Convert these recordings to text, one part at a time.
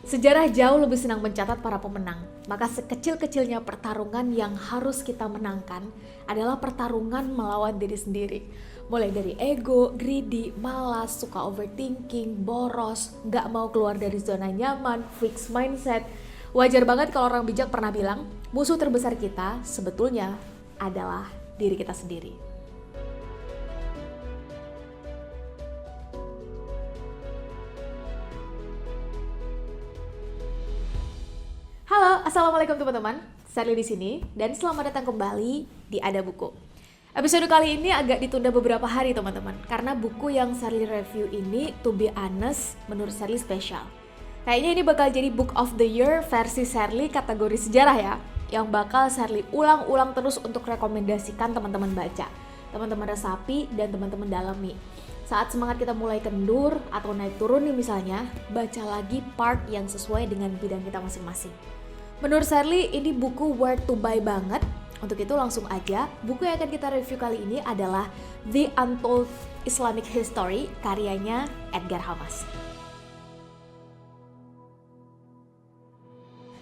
Sejarah jauh lebih senang mencatat para pemenang, maka sekecil-kecilnya pertarungan yang harus kita menangkan adalah pertarungan melawan diri sendiri. Mulai dari ego, greedy, malas, suka overthinking, boros, nggak mau keluar dari zona nyaman, fixed mindset. Wajar banget kalau orang bijak pernah bilang, musuh terbesar kita sebetulnya adalah diri kita sendiri. Halo, assalamualaikum teman-teman. Sally di sini dan selamat datang kembali di Ada Buku. Episode kali ini agak ditunda beberapa hari teman-teman, karena buku yang Sally review ini, to be honest, menurut Sally spesial. Kayaknya ini bakal jadi Book of the Year versi Sally kategori sejarah ya, yang bakal Sally ulang-ulang terus untuk rekomendasikan teman-teman baca, teman-teman resapi dan teman-teman dalami. Saat semangat kita mulai kendur atau naik turun nih misalnya, baca lagi part yang sesuai dengan bidang kita masing-masing. Menurut Sally, ini buku worth to buy banget. Untuk itu langsung aja, buku yang akan kita review kali ini adalah The Untold Islamic History, karyanya Edgar Hamas.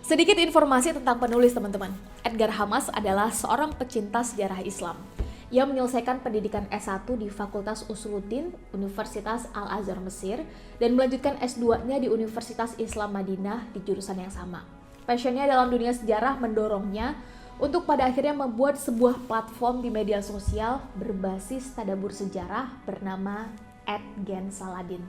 Sedikit informasi tentang penulis teman-teman. Edgar Hamas adalah seorang pecinta sejarah Islam. Ia menyelesaikan pendidikan S1 di Fakultas Usuluddin, Universitas Al-Azhar Mesir, dan melanjutkan S2-nya di Universitas Islam Madinah di jurusan yang sama. Passionnya dalam dunia sejarah mendorongnya untuk pada akhirnya membuat sebuah platform di media sosial berbasis tadabbur sejarah bernama @gensaladin.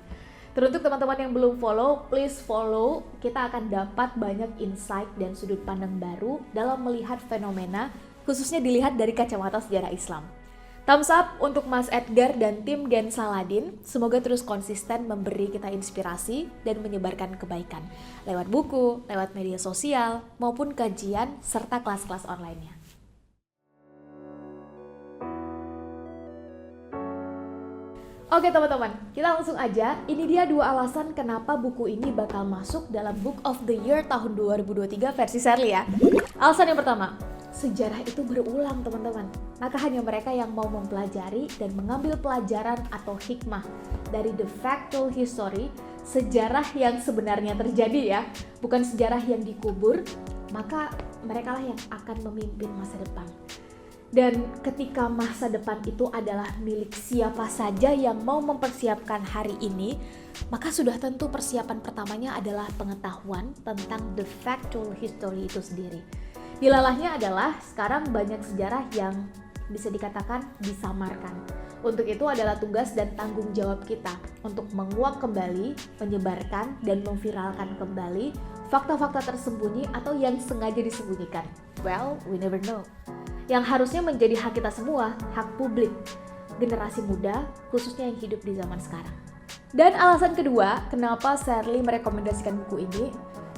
Teruntuk teman-teman yang belum follow, please follow. Kita akan dapat banyak insight dan sudut pandang baru dalam melihat fenomena, khususnya dilihat dari kacamata sejarah Islam. Thumbs up untuk Mas Edgar dan tim Gen Saladin. Semoga terus konsisten memberi kita inspirasi dan menyebarkan kebaikan lewat buku, lewat media sosial, maupun kajian serta kelas-kelas online-nya. Oke teman-teman, kita langsung aja. Ini dia 2 alasan kenapa buku ini bakal masuk dalam Book of the Year tahun 2023 versi Sally ya. Alasan yang pertama, sejarah itu berulang teman-teman. Maka hanya mereka yang mau mempelajari dan mengambil pelajaran atau hikmah dari the factual history, sejarah yang sebenarnya terjadi ya, bukan sejarah yang dikubur, maka mereka lah yang akan memimpin masa depan. Dan ketika masa depan itu adalah milik siapa saja yang mau mempersiapkan hari ini, maka sudah tentu persiapan pertamanya adalah pengetahuan tentang the factual history itu sendiri. Dilalahnya adalah sekarang banyak sejarah yang bisa dikatakan disamarkan. Untuk itu adalah tugas dan tanggung jawab kita untuk menguak kembali, menyebarkan, dan memviralkan kembali fakta-fakta tersembunyi atau yang sengaja disembunyikan. Well, we never know. Yang harusnya menjadi hak kita semua, hak publik, generasi muda, khususnya yang hidup di zaman sekarang. Dan alasan kedua, kenapa Sally merekomendasikan buku ini,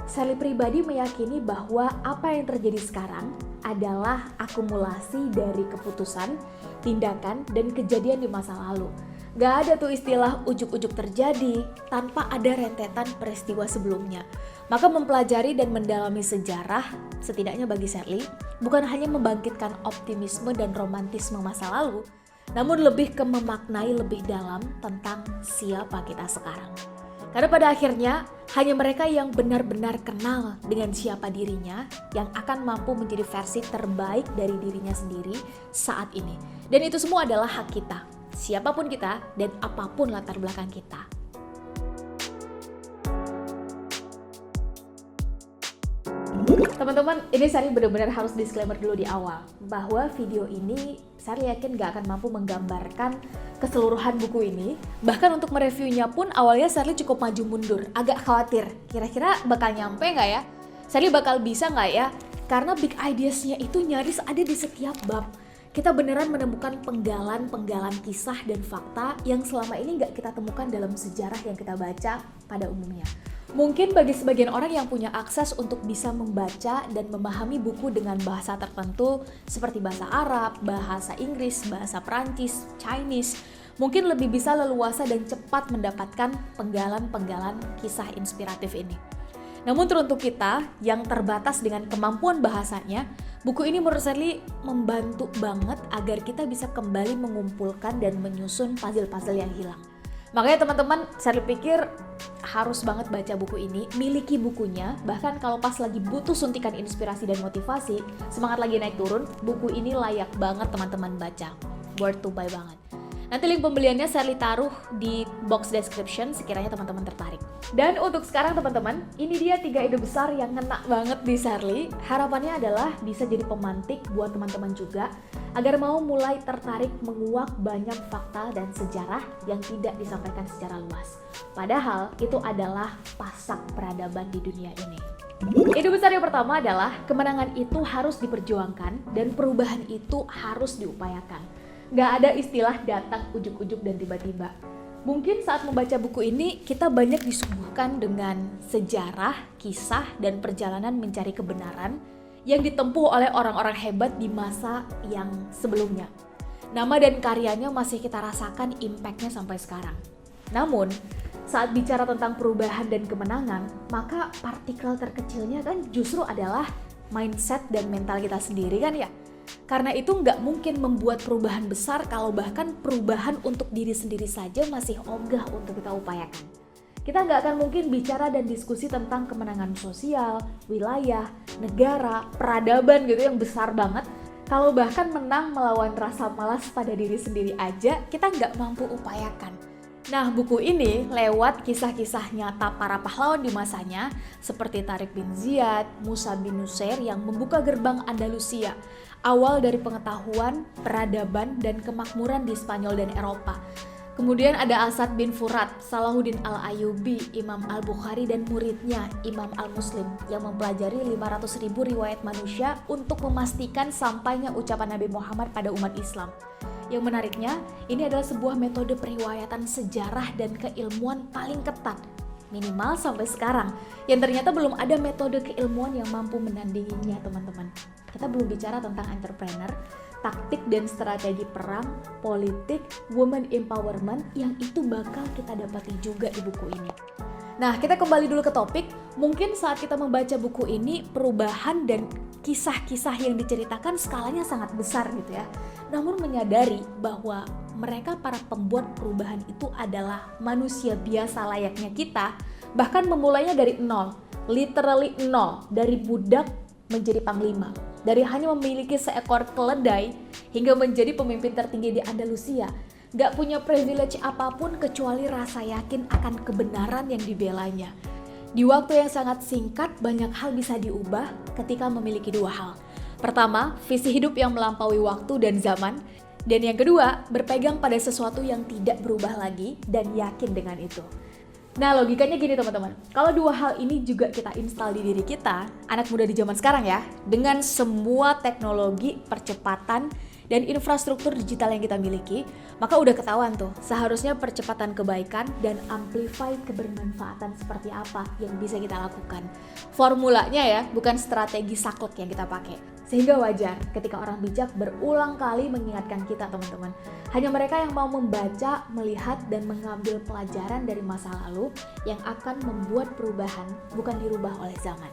Sally pribadi meyakini bahwa apa yang terjadi sekarang adalah akumulasi dari keputusan, tindakan, dan kejadian di masa lalu. Gak ada tuh istilah ujuk-ujuk terjadi tanpa ada rentetan peristiwa sebelumnya. Maka mempelajari dan mendalami sejarah, setidaknya bagi Sally, bukan hanya membangkitkan optimisme dan romantisme masa lalu, namun lebih ke memaknai lebih dalam tentang siapa kita sekarang. Karena pada akhirnya, hanya mereka yang benar-benar kenal dengan siapa dirinya yang akan mampu menjadi versi terbaik dari dirinya sendiri saat ini. Dan itu semua adalah hak kita, siapapun kita dan apapun latar belakang kita. Teman-teman, ini Sally benar-benar harus disclaimer dulu di awal bahwa video ini Sally yakin gak akan mampu menggambarkan keseluruhan buku ini. Bahkan untuk mereviewnya pun awalnya Sally cukup maju mundur, agak khawatir kira-kira bakal nyampe gak ya? Sally bakal bisa gak ya? Karena big ideas-nya itu nyaris ada di setiap bab. Kita beneran menemukan penggalan-penggalan kisah dan fakta yang selama ini gak kita temukan dalam sejarah yang kita baca pada umumnya. Mungkin bagi sebagian orang yang punya akses untuk bisa membaca dan memahami buku dengan bahasa tertentu seperti bahasa Arab, bahasa Inggris, bahasa Perancis, Chinese, mungkin lebih bisa leluasa dan cepat mendapatkan penggalan-penggalan kisah inspiratif ini. Namun teruntuk kita yang terbatas dengan kemampuan bahasanya, buku ini menurut Sally membantu banget agar kita bisa kembali mengumpulkan dan menyusun puzzle-puzzle yang hilang. Makanya teman-teman, saya pikir harus banget baca buku ini, miliki bukunya, bahkan kalau pas lagi butuh suntikan inspirasi dan motivasi, semangat lagi naik turun, buku ini layak banget teman-teman baca. Worth to buy banget. Nanti link pembeliannya saya taruh di box description sekiranya teman-teman tertarik. Dan untuk sekarang teman-teman, ini dia 3 ide besar yang ngena banget di Sherly. Harapannya adalah bisa jadi pemantik buat teman-teman juga, agar mau mulai tertarik menguak banyak fakta dan sejarah yang tidak disampaikan secara luas. Padahal itu adalah pasak peradaban di dunia ini. Ide besar yang pertama adalah kemenangan itu harus diperjuangkan dan perubahan itu harus diupayakan. Nggak ada istilah datang ujuk-ujuk dan tiba-tiba. Mungkin saat membaca buku ini, kita banyak disuguhkan dengan sejarah, kisah, dan perjalanan mencari kebenaran yang ditempuh oleh orang-orang hebat di masa yang sebelumnya. Nama dan karyanya masih kita rasakan impact-nya sampai sekarang. Namun, saat bicara tentang perubahan dan kemenangan, maka partikel terkecilnya kan justru adalah mindset dan mental kita sendiri kan ya. Karena itu nggak mungkin membuat perubahan besar kalau bahkan perubahan untuk diri sendiri saja masih ogah untuk kita upayakan. Kita nggak akan mungkin bicara dan diskusi tentang kemenangan sosial, wilayah, negara, peradaban gitu yang besar banget. Kalau bahkan menang melawan rasa malas pada diri sendiri aja, kita nggak mampu upayakan. Nah, buku ini lewat kisah-kisah nyata para pahlawan di masanya, seperti Tariq bin Ziyad, Musa bin Nusair yang membuka gerbang Andalusia, awal dari pengetahuan, peradaban, dan kemakmuran di Spanyol dan Eropa. Kemudian ada Asad bin Furat, Salahuddin al-Ayyubi, Imam al-Bukhari dan muridnya Imam al-Muslim yang mempelajari 500.000 riwayat manusia untuk memastikan sampainya ucapan Nabi Muhammad pada umat Islam. Yang menariknya, ini adalah sebuah metode periwayatan sejarah dan keilmuan paling ketat, minimal sampai sekarang, yang ternyata belum ada metode keilmuan yang mampu menandinginya teman-teman. Kita belum bicara tentang entrepreneur, taktik dan strategi perang, politik, women empowerment yang itu bakal kita dapati juga di buku ini. Nah, kita kembali dulu ke topik. Mungkin saat kita membaca buku ini, perubahan dan kisah-kisah yang diceritakan skalanya sangat besar gitu ya. Namun menyadari bahwa mereka para pembuat perubahan itu adalah manusia biasa layaknya kita, bahkan memulainya dari nol, literally nol, dari budak menjadi panglima. Dari hanya memiliki seekor keledai hingga menjadi pemimpin tertinggi di Andalusia. Gak punya privilege apapun kecuali rasa yakin akan kebenaran yang dibelanya. Di waktu yang sangat singkat, banyak hal bisa diubah ketika memiliki 2 hal. Pertama, visi hidup yang melampaui waktu dan zaman. Dan yang kedua, berpegang pada sesuatu yang tidak berubah lagi dan yakin dengan itu. Nah, logikanya gini teman-teman. Kalau 2 hal ini juga kita install di diri kita, anak muda di zaman sekarang ya, dengan semua teknologi, percepatan, dan infrastruktur digital yang kita miliki, maka udah ketahuan tuh, seharusnya percepatan kebaikan dan amplify kebermanfaatan seperti apa yang bisa kita lakukan. Formulanya ya, bukan strategi saklek yang kita pakai. Sehingga wajar ketika orang bijak berulang kali mengingatkan kita teman-teman. Hanya mereka yang mau membaca, melihat, dan mengambil pelajaran dari masa lalu yang akan membuat perubahan, bukan dirubah oleh zaman.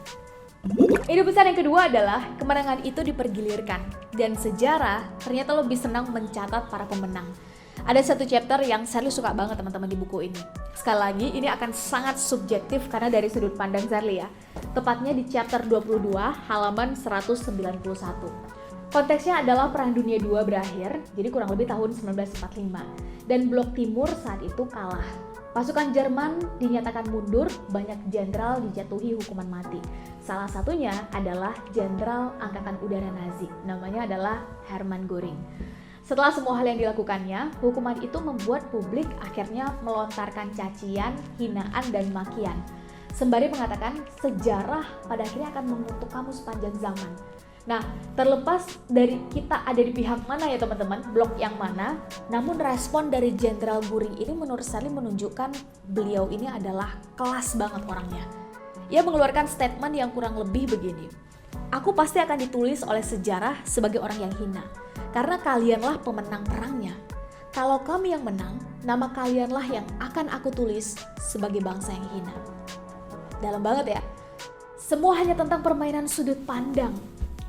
Ide besar yang kedua adalah kemenangan itu dipergilirkan, dan sejarah ternyata lebih senang mencatat para pemenang. Ada satu chapter yang Sherly suka banget teman-teman di buku ini. Sekali lagi ini akan sangat subjektif karena dari sudut pandang Sherly ya. Tepatnya di chapter 22 halaman 191. Konteksnya adalah Perang Dunia II berakhir, jadi kurang lebih tahun 1945. Dan Blok Timur saat itu kalah. Pasukan Jerman dinyatakan mundur, banyak jenderal dijatuhi hukuman mati. Salah satunya adalah Jenderal Angkatan Udara Nazi, namanya adalah Hermann Göring. Setelah semua hal yang dilakukannya, hukuman itu membuat publik akhirnya melontarkan cacian, hinaan, dan makian. Sembari mengatakan sejarah pada akhirnya akan mengutuk kamu sepanjang zaman. Nah, terlepas dari kita ada di pihak mana ya teman-teman, blok yang mana, namun respon dari Jenderal Göring ini menurut saya menunjukkan beliau ini adalah kelas banget orangnya. Ia mengeluarkan statement yang kurang lebih begini. Aku pasti akan ditulis oleh sejarah sebagai orang yang hina, karena kalianlah pemenang perangnya. Kalau kami yang menang, nama kalianlah yang akan aku tulis sebagai bangsa yang hina. Dalam banget ya. Semua hanya tentang permainan sudut pandang.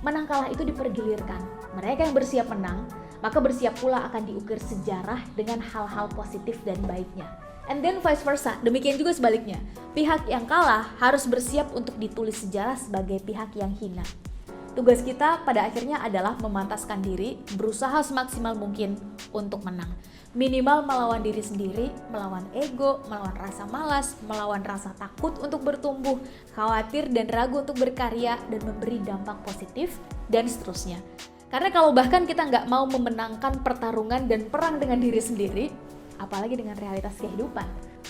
Menang kalah itu dipergilirkan. Mereka yang bersiap menang, maka bersiap pula akan diukir sejarah dengan hal-hal positif dan baiknya. And then vice versa, demikian juga sebaliknya. Pihak yang kalah harus bersiap untuk ditulis sejarah sebagai pihak yang hina. Tugas kita pada akhirnya adalah memantaskan diri, berusaha semaksimal mungkin untuk menang. Minimal melawan diri sendiri, melawan ego, melawan rasa malas, melawan rasa takut untuk bertumbuh, khawatir dan ragu untuk berkarya dan memberi dampak positif, dan seterusnya. Karena kalau bahkan kita nggak mau memenangkan pertarungan dan perang dengan diri sendiri, apalagi dengan realitas kehidupan.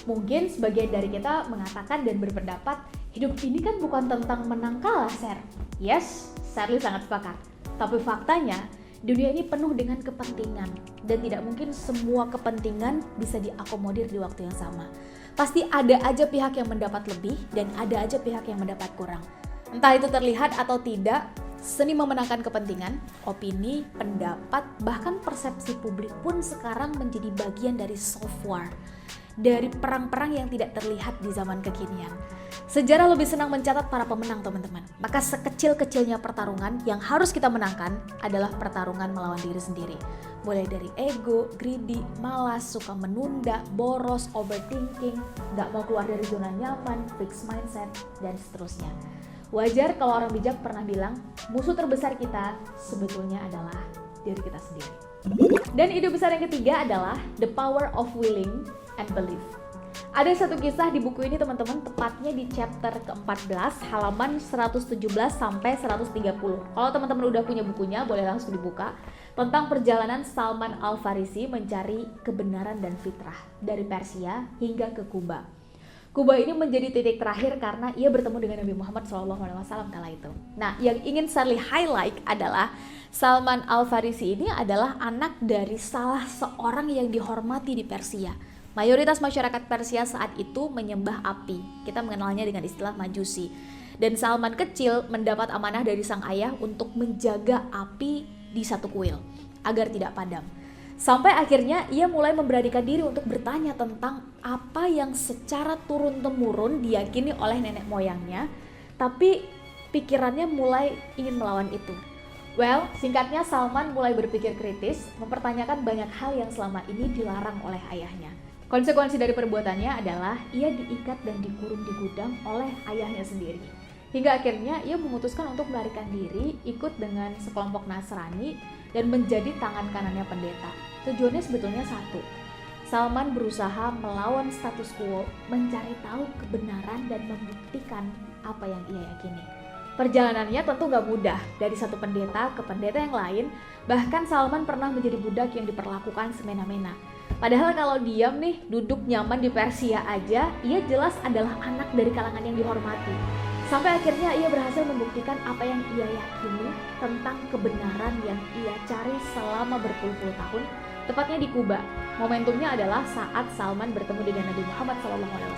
Mungkin sebagian dari kita mengatakan dan berpendapat, hidup ini kan bukan tentang menang kalah, Ser. Yes, Sherly sangat sepakat. Tapi faktanya, dunia ini penuh dengan kepentingan dan tidak mungkin semua kepentingan bisa diakomodir di waktu yang sama. Pasti ada aja pihak yang mendapat lebih dan ada aja pihak yang mendapat kurang. Entah itu terlihat atau tidak, seni memenangkan kepentingan, opini, pendapat, bahkan persepsi publik pun sekarang menjadi bagian dari soft war, dari perang-perang yang tidak terlihat di zaman kekinian. Sejarah lebih senang mencatat para pemenang, teman-teman. Maka sekecil-kecilnya pertarungan yang harus kita menangkan adalah pertarungan melawan diri sendiri. Mulai dari ego, greedy, malas, suka menunda, boros, overthinking, gak mau keluar dari zona nyaman, fixed mindset, dan seterusnya. Wajar kalau orang bijak pernah bilang, musuh terbesar kita sebetulnya adalah diri kita sendiri. Dan ide besar yang ketiga adalah the power of willing and belief. Ada satu kisah di buku ini, teman-teman, tepatnya di chapter ke-14, halaman 117 sampai 130. Kalau teman-teman udah punya bukunya, boleh langsung dibuka. Tentang perjalanan Salman Al-Farisi mencari kebenaran dan fitrah dari Persia hingga ke Kuba. Kuba ini menjadi titik terakhir karena ia bertemu dengan Nabi Muhammad SAW kala itu. Nah, yang ingin Sherly highlight adalah Salman Al-Farisi ini adalah anak dari salah seorang yang dihormati di Persia. Mayoritas masyarakat Persia saat itu menyembah api. Kita mengenalnya dengan istilah Majusi. Dan Salman kecil mendapat amanah dari sang ayah untuk menjaga api di satu kuil agar tidak padam. Sampai akhirnya ia mulai memberanikan diri untuk bertanya tentang apa yang secara turun-temurun diyakini oleh nenek moyangnya, tapi pikirannya mulai ingin melawan itu. Well, singkatnya Salman mulai berpikir kritis, mempertanyakan banyak hal yang selama ini dilarang oleh ayahnya. Konsekuensi dari perbuatannya adalah ia diikat dan dikurung di gudang oleh ayahnya sendiri. Hingga akhirnya ia memutuskan untuk melarikan diri, ikut dengan sekelompok Nasrani dan menjadi tangan kanannya pendeta. Tujuannya sebetulnya satu. Salman berusaha melawan status quo, mencari tahu kebenaran dan membuktikan apa yang ia yakini. Perjalanannya tentu gak mudah, dari satu pendeta ke pendeta yang lain, bahkan Salman pernah menjadi budak yang diperlakukan semena-mena. Padahal kalau diam nih, duduk nyaman di Persia aja, ia jelas adalah anak dari kalangan yang dihormati. Sampai akhirnya ia berhasil membuktikan apa yang ia yakini tentang kebenaran yang ia cari selama berpuluh-puluh tahun, tepatnya di Kuba. Momentumnya adalah saat Salman bertemu dengan Nabi Muhammad SAW.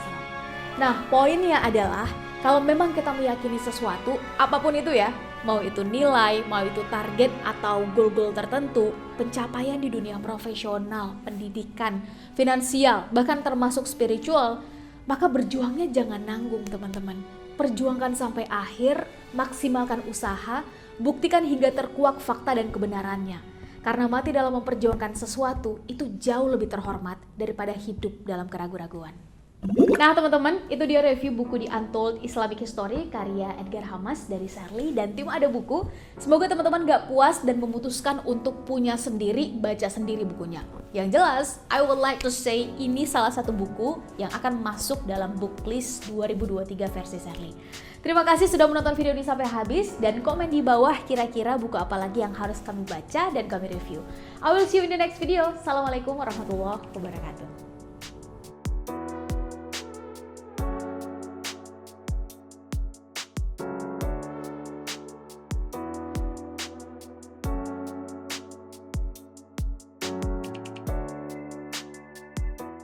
Nah, poinnya adalah kalau memang kita meyakini sesuatu, apapun itu ya, mau itu nilai, mau itu target atau goal-goal tertentu, pencapaian di dunia profesional, pendidikan, finansial, bahkan termasuk spiritual, maka berjuangnya jangan nanggung, teman-teman. Perjuangkan sampai akhir, maksimalkan usaha, buktikan hingga terkuak fakta dan kebenarannya. Karena mati dalam memperjuangkan sesuatu itu jauh lebih terhormat daripada hidup dalam keraguan-raguan. Nah teman-teman, itu dia review buku The Untold Islamic History karya Edgar Hamas dari Sherly dan tim Ada Buku. Semoga teman-teman gak puas dan memutuskan untuk punya sendiri, baca sendiri bukunya. Yang jelas, I would like to say ini salah satu buku yang akan masuk dalam booklist 2023 versi Sherly. Terima kasih sudah menonton video ini sampai habis dan komen di bawah kira-kira buku apa lagi yang harus kami baca dan kami review. I will see you in the next video. Assalamualaikum warahmatullahi wabarakatuh.